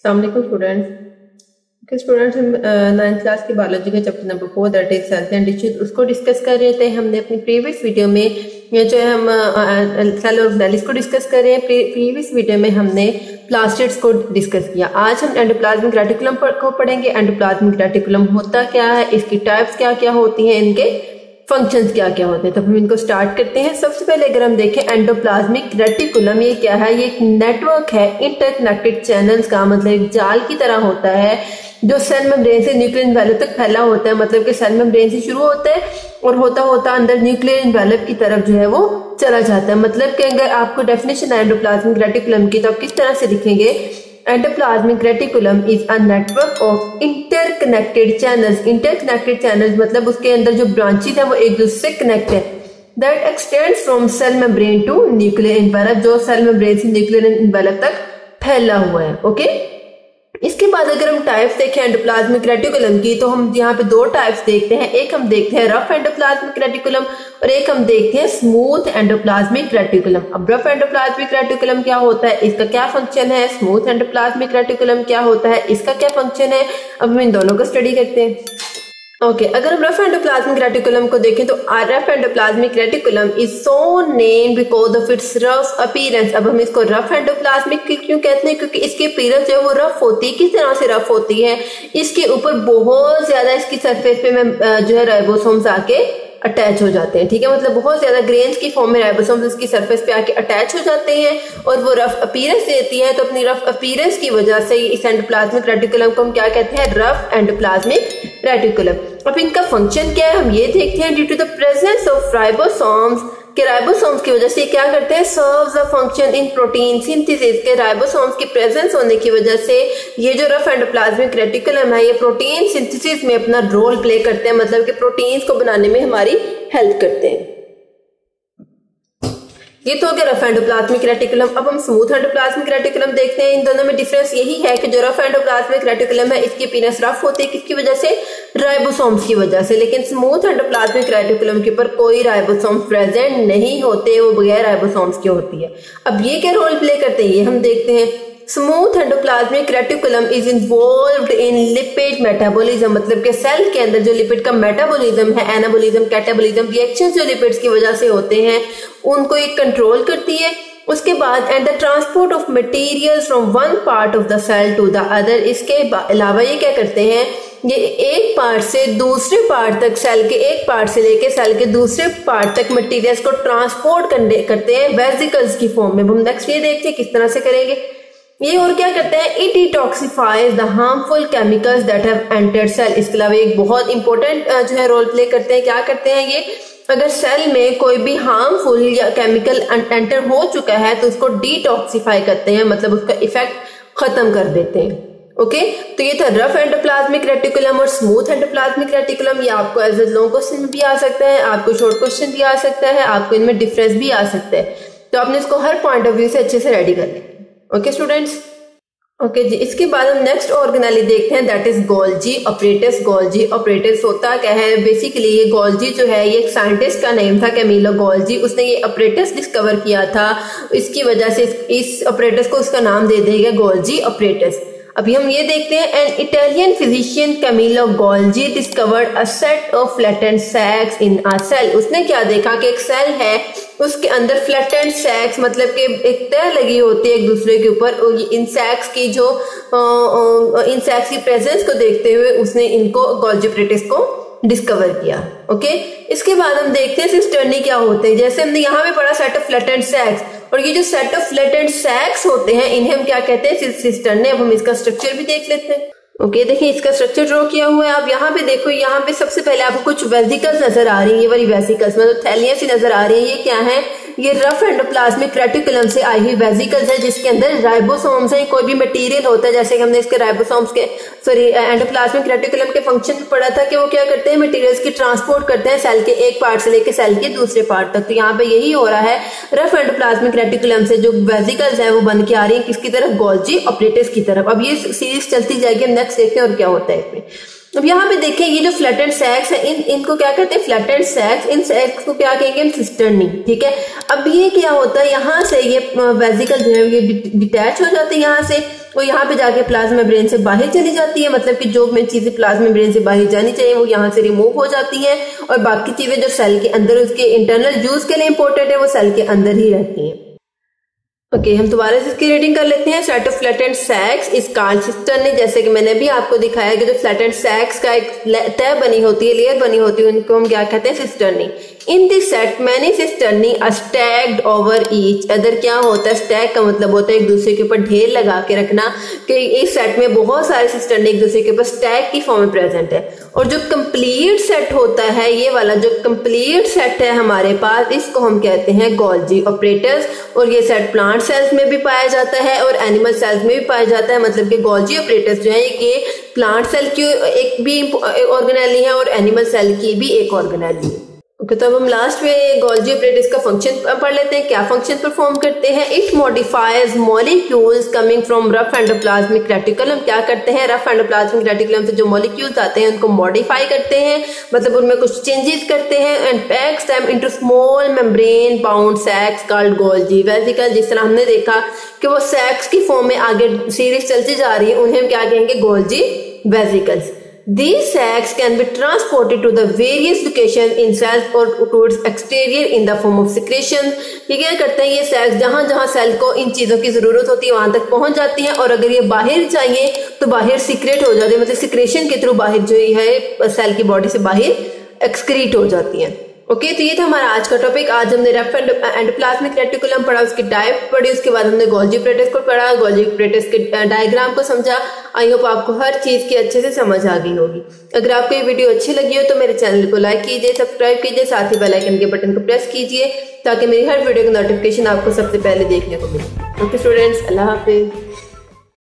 अस्सलामुअलैकुम स्टूडेंट्स हम 9th class की बायोलॉजी का chapter number 4 that is cells and tissues उसको डिस्कस कर रहे थे। हमने अपनी प्रीवियस वीडियो में जो है हम सेल ऑर्गेनेल्स को डिस्कस कर रहे हैं। प्रीवियस वीडियो में हमने प्लास्टिड्स को डिस्कस किया। आज हम एंडोप्लाज्मिक रेटिकुलम को पढ़ेंगे। एंडोप्लाज्मिक रेटिकुलम होता क्या है, इसकी टाइप्स क्या क्या होती हैं, इनके फंक्शंस क्या क्या होते हैं। तो हम इनको स्टार्ट करते हैं। सबसे पहले अगर हम देखें एंडोप्लाज्मिक रेटिकुलम ये क्या है, ये एक नेटवर्क है इंटरकनेक्टेड चैनल्स का, मतलब एक जाल की तरह होता है जो सेल मेम्ब्रेन से न्यूक्लियर एनवेलप तक फैला होता है। मतलब कि सेल मेम्ब्रेन से शुरू होता है और होता होता अंदर न्यूक्लियर एनवेलप की तरफ जो है वो चला जाता है। मतलब कि अगर आपको डेफिनेशन है एंडोप्लाज्मिक रेटिकुलम की तो आप किस तरह से लिखेंगे, endoplasmic reticulum is a network of interconnected channels. Interconnected channels मतलब उसके अंदर जो ब्रांचेस है वो एक दूसरे से कनेक्ट है। That extends from cell membrane to nuclear envelope, जो सेल मेम्ब्रेन से न्यूक्लियर एनवेलप तक फैला हुआ है। ओके, इसके बाद अगर हम टाइप्स देखें एंडोप्लाज्मिक रेटिकुलम की तो हम यहाँ पे दो टाइप्स देखते हैं। एक हम देखते हैं रफ एंडोप्लाज्मिक रेटिकुलम और एक हम देखते हैं स्मूथ एंडोप्लाज्मिक रेटिकुलम। अब रफ एंडोप्लाज्मिक रेटिकुलम क्या होता है, इसका क्या फंक्शन है, स्मूथ एंडोप्लाज्मिक रेटिकुलम क्या होता है, इसका क्या फंक्शन है, अब हम इन दोनों को स्टडी करते हैं। ओके, अगर हम रफ एंडोप्लाज्मिक रेटिकुलम को देखें तो rough endoplasmic reticulum is so named because of its rough appearance. अब हम इसको रफ एंडोप्लाज्मिक क्यों कहते हैं, क्योंकि इसकी अपीयरेंस जो है वो रफ होती है। किस तरह से रफ होती है, इसके ऊपर बहुत ज्यादा इसकी सरफेस पे जो है राइबोसोम्स आके अटैच हो जाते हैं। ठीक है, मतलब बहुत ज्यादा ग्रेन्स की फॉर्म में राइबोसोम्स इसकी सरफेस पे आके अटैच हो जाते हैं और वो रफ अपीयरेंस देती है। तो अपनी रफ अपीयरेंस की वजह से इस एंडोप्लाज्मिक रेटिकुलम को हम क्या कहते हैं, रफ एंडोप्लाज्मिक रेटिकुलम। अब इनका फंक्शन क्या है हम ये देखते हैं। Due to the presence of ribosomes, के राइबोसोम्स की वजह से क्या करते हैं, serves a function in protein synthesis. के राइबोसोम्स की प्रेजेंस होने की वजह से ये जो रफ एंडोप्लाज्मिक रेटिकुलम है ये प्रोटीन सिंथेसिस में अपना रोल प्ले करते हैं, मतलब कि प्रोटीन्स को बनाने में हमारी हेल्प करते हैं। ये तो हो गया रफ एंडोप्लाज्मिक रेटिकुलम। अब हम स्मूथ एंडोप्लाज्मिक रेटिकुलम देखते हैं। इन दोनों में डिफरेंस यही है कि जो रफ एंडोप्लाज्मिक रेटिकुलम है इसकी अपीयरेंस रफ होती है, किसकी वजह से, राइबोसोम्स की वजह से। लेकिन स्मूथ एंडोप्लाज्मिक रेटिकुलम के ऊपर कोई राइबोसोम्स प्रेजेंट नहीं होते, वो बगैर राइबोसोम्स की होती है। अब ये क्या रोल प्ले करते हैं ये हम देखते हैं। Smooth endoplasmic reticulum is involved in lipid metabolism, मतलब कि सेल के अंदर जो लिपिड का मेटाबॉलिज्म है, एनाबॉलिज्म, कैटाबॉलिज्म, रिएक्शंस जो लिपिड्स की वजह से होते हैं उनको एक कंट्रोल करती है। उसके बाद and the transport of materials from one part of the cell to the other. इसके अलावा ये क्या करते हैं, ये एक पार्ट से दूसरे पार्ट तक, सेल के एक पार्ट से लेके सेल के दूसरे पार्ट तक मटेरियल्स को ट्रांसपोर्ट करते हैं वेसिकल्स की फॉर्म में। हम नेक्स्ट ये देखते हैं किस तरह से करेंगे ये। और क्या करते हैं, it detoxifies the harmful chemicals that have entered cell. इसके अलावा एक बहुत इंपॉर्टेंट जो है रोल प्ले करते हैं। क्या करते हैं ये, अगर सेल में कोई भी हार्मफुल या केमिकल एंटर हो चुका है तो उसको डिटॉक्सिफाई करते हैं, मतलब उसका इफेक्ट खत्म कर देते हैं। ओके, तो ये था रफ एंडोप्लाज्मिक रेटिकुलम और स्मूथ एंडोप्लाज्मिक रेटिकुलम। ये आपको एज ए लॉन्ग क्वेश्चन भी आ सकता है, आपको शॉर्ट क्वेश्चन भी आ सकता है, आपको इनमें डिफरेंस भी आ सकता है। तो आपने इसको हर पॉइंट ऑफ व्यू से अच्छे से रेडी कर लिया। ओके स्टूडेंट्स, ओके जी। इसके बाद हम नेक्स्ट ऑर्गेनेली देखते हैं that is Golgi apparatus. Golgi apparatus होता क्या है, बेसिकली ये गोल्जी जो है ये एक साइंटिस्ट का नेम था, कैमिलो गोल्जी। उसने ये ऑपरेटस डिस्कवर किया था, इसकी वजह से इस ऑपरेटस को उसका नाम दे दिया गया गोल्जी ऑपरेटस। अभी हम ये देखते हैं an Italian physician Camillo Golgi discovered a set of flattened sacs in a cell. उसने क्या देखा कि एक सेल है उसके अंदर फ्लैटेंड सैक्स, मतलब कि एक तह लगी होती है एक दूसरे के ऊपर। इन सैक्स की जो इन सैक्स की प्रेजेंस को देखते हुए उसने इनको गोल्जी ऑपरेटस को डिस्कवर किया। ओके, इसके बाद हम देखते हैं सिस्टर्नी क्या होते हैं। जैसे हमने यहाँ पे पढ़ा सेट ऑफ फ्लैटेंड सैक्स, और ये जो सेट ऑफ फ्लैटेंड सैक्स होते हैं इन्हें हम क्या कहते हैं, सिस्टर्नी। अब हम इसका स्ट्रक्चर भी देख लेते हैं। ओके, देखिए इसका स्ट्रक्चर ड्रॉ किया हुआ है। आप यहाँ पे देखो, यहाँ पे सबसे पहले आपको कुछ वेसिकल्स नजर आ रही है, ये वाली वेसिकल्स मतलब थैलियां सी नजर आ रही है। ये क्या है, ये रफ एंडोप्लाज्मिक रेटिकुलम से आई हुई वेसिकल्स है जिसके अंदर राइबोसोम्स है। कोई भी मटेरियल होता है, जैसे हमने इसके राइबोसोम्स के एंडोप्लाज्मिक रेटिकुलम के फंक्शन में पढ़ा था कि वो क्या करते हैं, मटेरियल्स की ट्रांसपोर्ट करते हैं सेल के एक पार्ट से लेके सेल के दूसरे पार्ट तक। तो यहाँ पे यही हो रहा है, रफ एंडोप्लाज्मिक रेटिकुलम से जो वेसिकल्स है वो बन के आ रही है किसकी तरफ, गोल्जी ऑपरेटस की तरफ। अब ये सीरीज चलती जाएगी, हम नेक्स्ट देखते हैं और क्या होता है इसमें। अब यहाँ पे देखिए ये जो फ्लैटेंड सैक्स है इनको क्या कहते हैं, फ्लैटेंड सैक्स। इन सैक्स को क्या कहेंगे हम, सिस्टर्नी। ठीक है, अब ये क्या होता है, यहाँ से ये वेसिकल जो है ये डिटैच हो जाती है यहाँ से, वो यहाँ पे जाके प्लाज्मा मेम्ब्रेन से बाहर चली जाती है। मतलब कि जो चीजें प्लाज्मा मेम्ब्रेन से बाहर जानी चाहिए वो यहाँ से रिमूव हो जाती हैं, और बाकी चीजें जो सेल के अंदर उसके इंटरनल यूज के लिए इंपॉर्टेंट है वो सेल के अंदर ही रहती हैं। ओके, हम दोबारा से इसकी रीडिंग कर लेते हैं। Set of flattened sacs is called cisternae. जैसे कि मैंने भी आपको दिखाया कि जो फ्लैटेंड सैक्स का एक तह बनी होती है, लेयर बनी होती है, उनको हम क्या कहते हैं, cisternae. In this set many cisternae are stacked over each other. क्या होता है, स्टैक का मतलब होता है एक दूसरे के ऊपर ढेर लगा के रखना, कि इस सेट में बहुत सारे सिस्टर्नी एक दूसरे के ऊपर स्टैक की फॉर्म में प्रेजेंट है। और जो कंप्लीट सेट होता है, ये वाला जो कंप्लीट सेट है हमारे पास, इसको हम कहते हैं गोल्जी ऑपरेटर्स। और ये सेट प्लांट सेल्स में भी पाया जाता है और एनिमल सेल्स में भी पाया जाता है। मतलब कि गोल्जी ऑपरेटर्स जो है ये प्लांट सेल की एक भी ऑर्गेनेली है और एनिमल सेल की भी एक ऑर्गेनेली है। ओके, तो अब हम लास्ट में गोल्जी ऑपरेटर्स का फंक्शन पढ़ लेते हैं, क्या फंक्शन परफॉर्म करते हैं। It modifies molecules coming from rough endoplasmic reticulum. क्या करते हैं, रफ एंडोप्लाज्मिक रेटिकुलम से जो मॉलिक्यूल्स आते हैं उनको मॉडिफाई करते हैं, मतलब उनमें कुछ चेंजेस करते हैं, and packs them into small membrane bound sacs called Golgi vesicle. जिस तरह हमने देखा कि वो सैक्स की फॉर्म में आगे सीरीज चलती जा रही है, उन्हें हम क्या कहेंगे, Golgi vesicles. These sacs can be transported to the various locations in cells or towards exterior in the form of secretion। ये क्या करते हैं, ये सेल्स जहां जहां सेल को इन चीजों की जरूरत होती है वहां तक पहुंच जाती हैं, और अगर ये बाहर चाहिए तो बाहर सीक्रेट हो जाती है, मतलब सिक्रेशन के थ्रू बाहर जो है सेल की बॉडी से बाहर एक्सक्रीट हो जाती है। ओके, तो ये था हमारा आज का टॉपिक। आज हमने रफ एंडोप्लाज्मिक रेटिकुलम पढ़ा, उसकी टाइप पढ़ी, उसके बाद हमने गोल्जी ऑपरेटर्स को पढ़ा, गोल्जी ऑपरेटर्स के डायग्राम को समझा। आई होप आपको हर चीज की अच्छे से समझ आ गई होगी। अगर आपको ये वीडियो अच्छी लगी हो तो मेरे चैनल को लाइक कीजिए, सब्सक्राइब कीजिए, साथ ही बेल आइकन के बटन को प्रेस कीजिए ताकि मेरी हर वीडियो की नोटिफिकेशन आपको सबसे पहले देखने को मिले। ओके स्टूडेंट्स, अल्लाह हाफिज।